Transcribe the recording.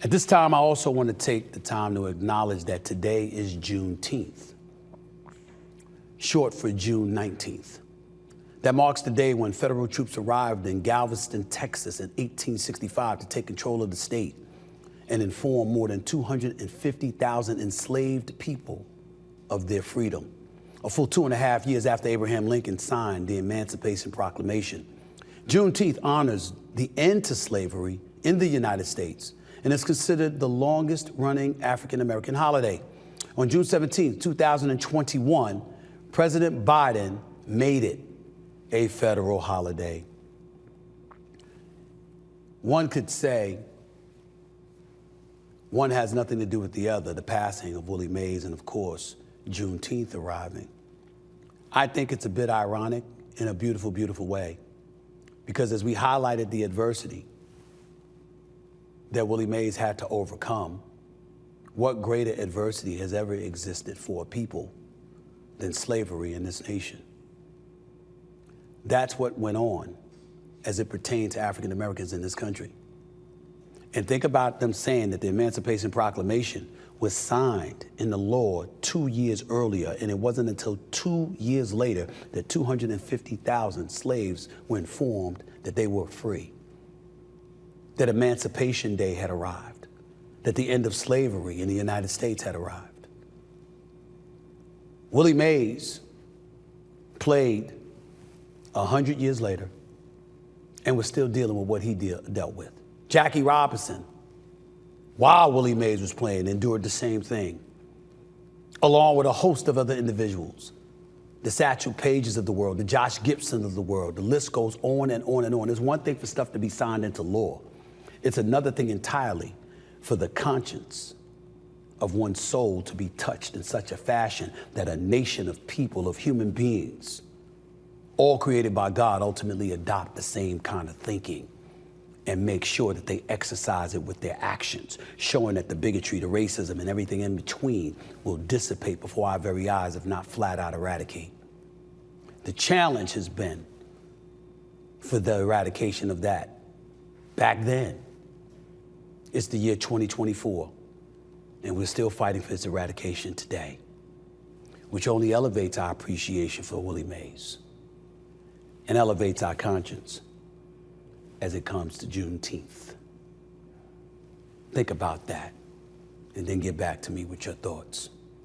At this time, I also want to take the time to acknowledge that today is Juneteenth, short for June 19th. That marks the day when federal troops arrived in Galveston, Texas in 1865 to take control of the state and inform more than 250,000 enslaved people of their freedom. A full 2.5 years after Abraham Lincoln signed the Emancipation Proclamation, Juneteenth honors the end to slavery in the United States and is considered the longest running African-American holiday. On June 17, 2021, President Biden made it a federal holiday. One could say one has nothing to do with the other, the passing of Willie Mays and, of course, Juneteenth arriving. I think it's a bit ironic in a beautiful, beautiful way, because as we highlighted the adversity that Willie Mays had to overcome, what greater adversity has ever existed for a people than slavery in this nation? That's what went on as it pertained to African Americans in this country. And think about them saying that the Emancipation Proclamation was signed into law 2 years earlier, and it wasn't until 2 years later that 250,000 slaves were informed that they were free, that Emancipation Day had arrived, that the end of slavery in the United States had arrived. Willie Mays played 100 years later and was still dealing with what he dealt with. Jackie Robinson, while Willie Mays was playing, endured the same thing, along with a host of other individuals. The Satchel Pages of the world, the Josh Gibson of the world, the list goes on and on and on. It's one thing for stuff to be signed into law. It's another thing entirely for the conscience of one's soul to be touched in such a fashion that a nation of people, of human beings, all created by God, ultimately adopt the same kind of thinking and make sure that they exercise it with their actions, showing that the bigotry, the racism, and everything in between will dissipate before our very eyes, if not flat out eradicate. The challenge has been for the eradication of that back then. It's the year 2024, and we're still fighting for its eradication today, which only elevates our appreciation for Willie Mays and elevates our conscience as it comes to Juneteenth. Think about that, and then get back to me with your thoughts.